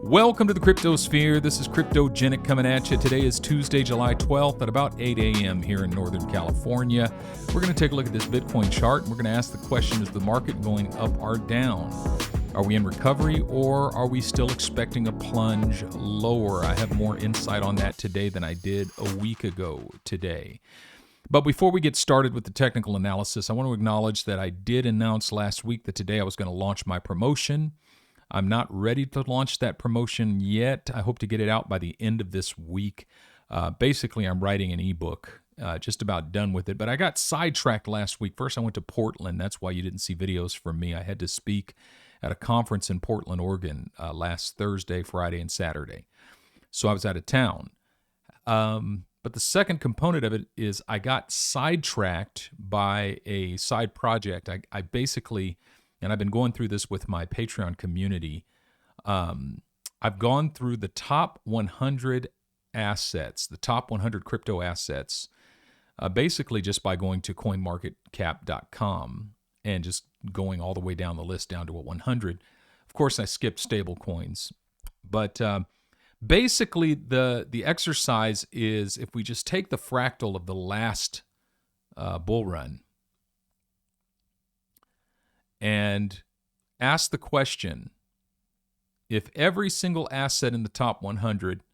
Welcome to the Cryptosphere. This is Cryptogenic coming at you. Today is Tuesday, July 12th at about 8 a.m. here in Northern California. We're going to take a look at this Bitcoin chart, and we're going to ask the question, is the market going up or down? Are we in recovery, or are we still expecting a plunge lower? I have more insight on that today than I did a week ago today. But before we get started with the technical analysis, I want to acknowledge that I did announce last week that today I was going to launch my promotion. I'm not ready to launch that promotion yet. I hope to get it out by the end of this week. Basically, I'm writing an ebook, just about done with it. But I got sidetracked last week. First, I went to Portland. That's why you didn't see videos from me. I had to speak at a conference in Portland, Oregon, last Thursday, Friday, and Saturday. So I was out of town. But the second component of it is I got sidetracked by a side project. I basically... and I've been going through this with my Patreon community. I've gone through the top 100 assets, the top 100 crypto assets, basically just by going to coinmarketcap.com and just going all the way down the list down to a 100. Of course, I skipped stable coins. But basically, the exercise is if we just take the fractal of the last bull run, and ask the question, if every single asset in the top 100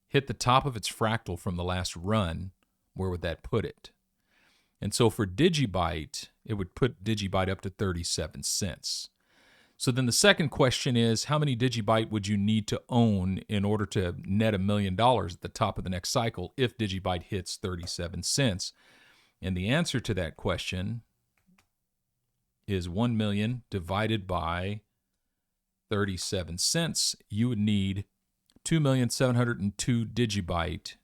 hit the top of its fractal from the last run, where would that put it? And so for Digibyte, it would put Digibyte up to 37 cents. So then the second question is, how many Digibyte would you need to own in order to net $1 million at the top of the next cycle if Digibyte hits 37 cents? And the answer to that question is 1 million divided by 37 cents. You would need 2,702 Digibyte,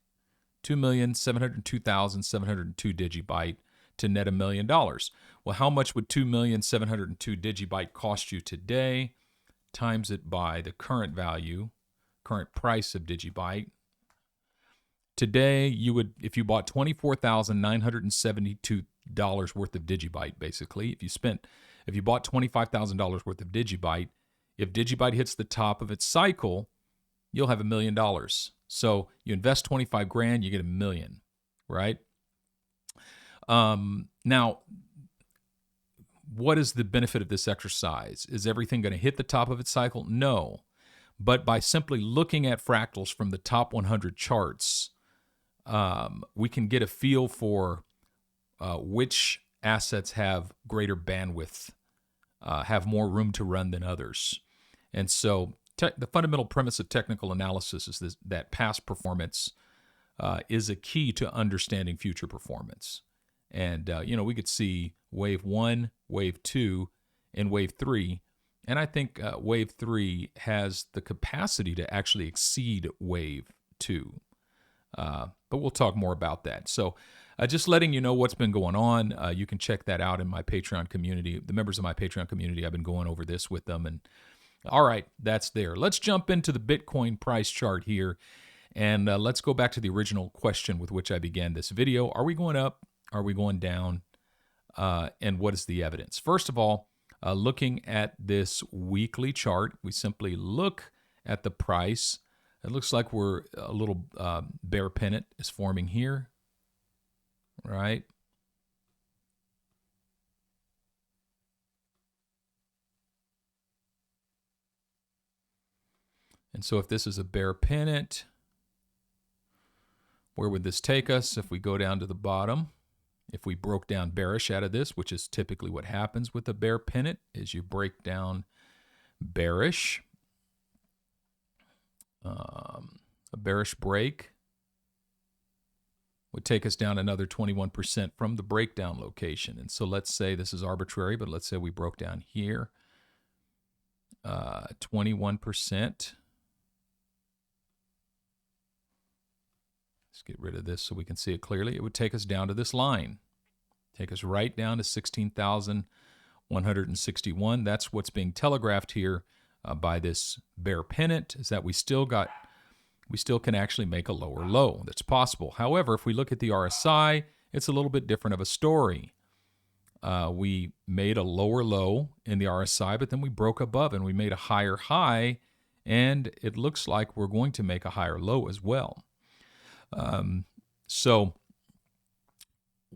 2,702,702 Digibyte to net $1 million. Well, how much would 2,702 Digibyte cost you today? Times it by the current value, current price of Digibyte. Today, you would, if you bought $24,972 worth of Digibyte, basically, if you bought $25,000 worth of Digibyte, if Digibyte hits the top of its cycle, you'll have $1 million. So you invest 25 grand, you get $1 million, right? Now, what is the benefit of this exercise? Is everything going to hit the top of its cycle? No. But by simply looking at fractals from the top 100 charts, we can get a feel for which assets have greater bandwidth, have more room to run than others. And so the fundamental premise of technical analysis is that past performance is a key to understanding future performance. And, we could see wave 1, wave 2, and wave 3. And I think wave 3 has the capacity to actually exceed wave 2. But we'll talk more about that. So just letting you know what's been going on. You can check that out in my Patreon community. The members of my Patreon community, I've been going over this with them. And all right, that's there. Let's jump into the Bitcoin price chart here. And let's go back to the original question with which I began this video. Are we going up? Are we going down? And what is the evidence? First of all, looking at this weekly chart, we simply look at the price. It looks like we're a little bear pennant is forming here, right? And so if this is a bear pennant, where would this take us if we go down to the bottom? If we broke down bearish out of this, which is typically what happens with a bear pennant, is you break down bearish. A bearish break would take us down another 21% from the breakdown location. And so let's say this is arbitrary, but let's say we broke down here, 21%. Let's get rid of this so we can see it clearly. It would take us down to this line, take us right down to 16,161. That's what's being telegraphed here by this bear pennant, is that we still can actually make a lower low. That's possible. However, if we look at the RSI, it's a little bit different of a story. We made a lower low in the RSI, but then we broke above and we made a higher high and it looks like we're going to make a higher low as well. So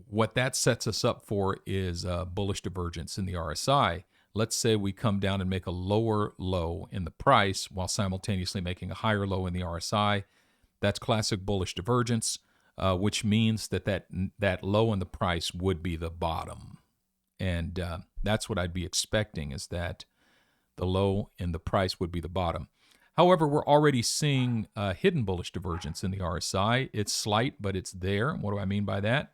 what that sets us up for is a bullish divergence in the RSI. Let's say we come down and make a lower low in the price while simultaneously making a higher low in the RSI. That's classic bullish divergence, which means that low in the price would be the bottom. And that's what I'd be expecting, is that the low in the price would be the bottom. However, we're already seeing hidden bullish divergence in the RSI. It's slight, but it's there. What do I mean by that?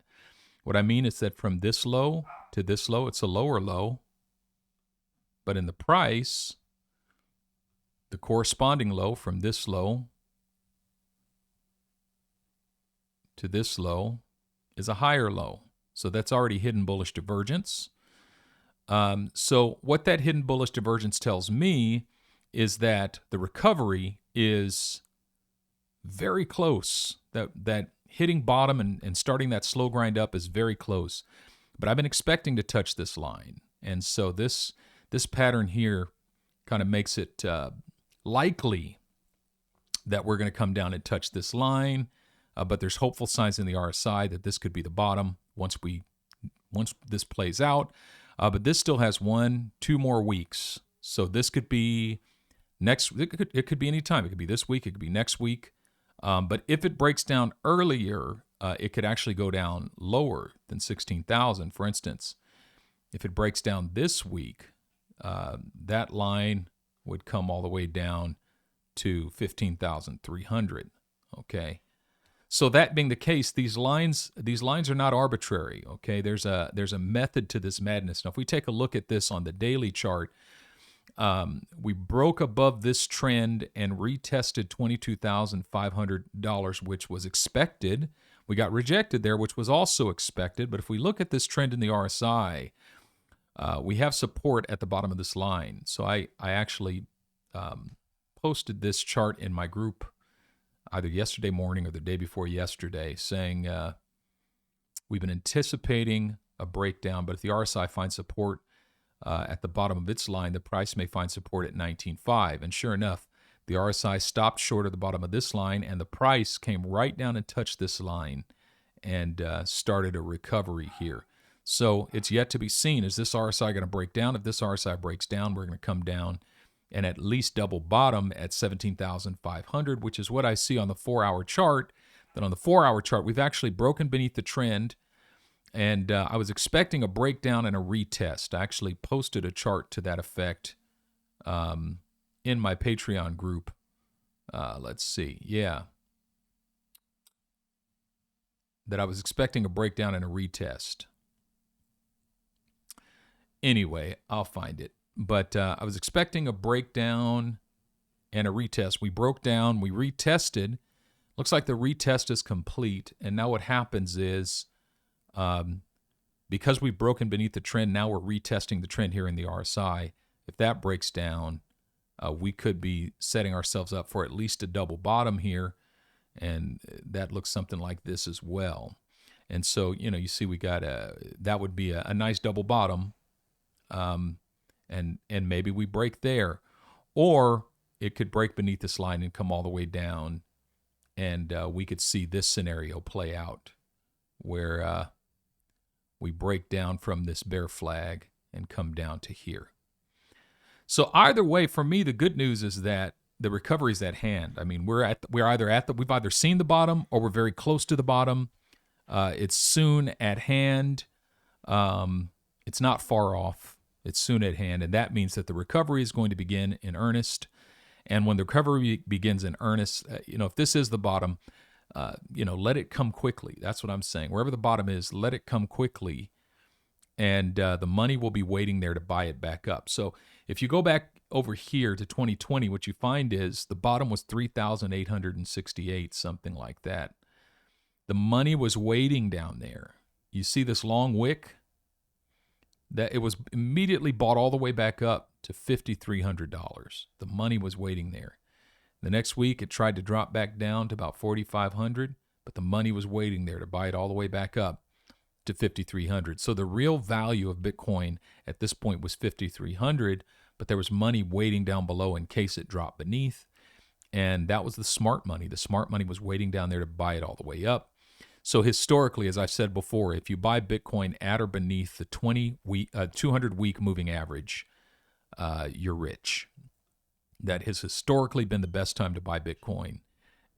What I mean is that from this low to this low, it's a lower low. But in the price, the corresponding low from this low to this low is a higher low. So that's already hidden bullish divergence. So what that hidden bullish divergence tells me is that the recovery is very close, that hitting bottom and starting that slow grind up is very close. But I've been expecting to touch this line. And so this pattern here kind of makes it likely that we're going to come down and touch this line. But there's hopeful signs in the RSI that this could be the bottom once this plays out. But this still has 1-2 more weeks. So this could be it could be any time. It could be this week. It could be next week. But if it breaks down earlier, it could actually go down lower than 16,000. For instance, if it breaks down this week, that line would come all the way down to 15,300. Okay. So that being the case, these lines are not arbitrary. Okay. There's a method to this madness. Now, if we take a look at this on the daily chart, we broke above this trend and retested $22,500, which was expected. We got rejected there, which was also expected. But if we look at this trend in the RSI, we have support at the bottom of this line. So I actually posted this chart in my group either yesterday morning or the day before yesterday, saying we've been anticipating a breakdown, but if the RSI finds support at the bottom of its line, the price may find support at 19.5. And sure enough, the RSI stopped short of the bottom of this line, and the price came right down and touched this line and started a recovery here. So it's yet to be seen. Is this RSI going to break down? If this RSI breaks down, we're going to come down and at least double bottom at 17,500, which is what I see on the 4-hour chart. Then on the 4-hour chart, we've actually broken beneath the trend. And I was expecting a breakdown and a retest. I actually posted a chart to that effect in my Patreon group. Let's see. Yeah. That I was expecting a breakdown and a retest. Anyway, I'll find it. But I was expecting a breakdown and a retest. We broke down. We retested. Looks like the retest is complete. And now what happens is, because we've broken beneath the trend, now we're retesting the trend here in the RSI. If that breaks down, we could be setting ourselves up for at least a double bottom here, and that looks something like this as well. And so, you see we got that would be a nice double bottom, and maybe we break there, or it could break beneath this line and come all the way down, and we could see this scenario play out where we break down from this bear flag and come down to here. So either way, for me, the good news is that the recovery is at hand. I mean, we've either seen the bottom or we're very close to the bottom. It's soon at hand. It's not far off. It's soon at hand, and that means that the recovery is going to begin in earnest. And when the recovery begins in earnest, if this is the bottom, let it come quickly. That's what I'm saying. Wherever the bottom is, let it come quickly, and the money will be waiting there to buy it back up. So if you go back over here to 2020, what you find is the bottom was 3,868, something like that. The money was waiting down there. You see this long wick? That it was immediately bought all the way back up to $5,300. The money was waiting there. The next week, it tried to drop back down to about $4,500, but the money was waiting there to buy it all the way back up to $5,300. So the real value of Bitcoin at this point was $5,300, but there was money waiting down below in case it dropped beneath. And that was the smart money. The smart money was waiting down there to buy it all the way up. So historically, as I've said before, if you buy Bitcoin at or beneath the 200-week moving average, you're rich. That has historically been the best time to buy Bitcoin.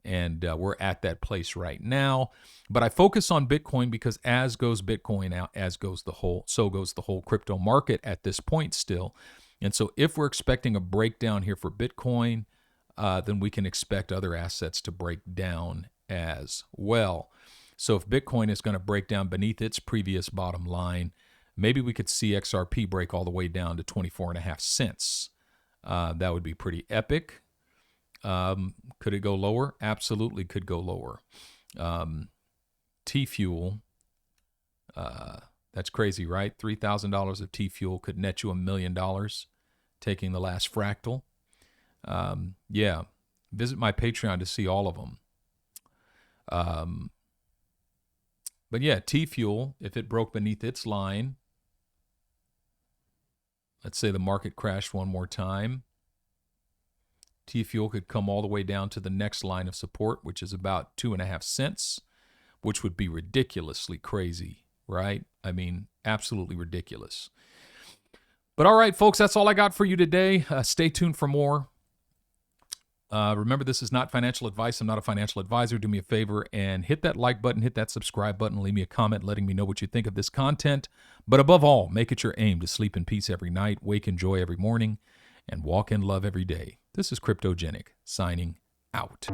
And we're at that place right now. But I focus on Bitcoin because as goes Bitcoin out, so goes the whole crypto market at this point still. And so if we're expecting a breakdown here for Bitcoin, then we can expect other assets to break down as well. So if Bitcoin is going to break down beneath its previous bottom line, maybe we could see XRP break all the way down to 24.5 cents. That would be pretty epic. Could it go lower? Absolutely could go lower. T-Fuel, that's crazy, right? $3,000 of T-Fuel could net you $1 million, taking the last fractal. Yeah, visit my Patreon to see all of them. But yeah, T-Fuel, if it broke beneath its line, let's say the market crashed one more time, T-Fuel could come all the way down to the next line of support, which is about 2.5 cents, which would be ridiculously crazy, right? I mean, absolutely ridiculous. But all right, folks, that's all I got for you today. Stay tuned for more. Remember, this is not financial advice. I'm not a financial advisor. Do me a favor and hit that like button, hit that subscribe button, leave me a comment letting me know what you think of this content. But above all, make it your aim to sleep in peace every night, wake in joy every morning, and walk in love every day. This is Cryptogenic, signing out.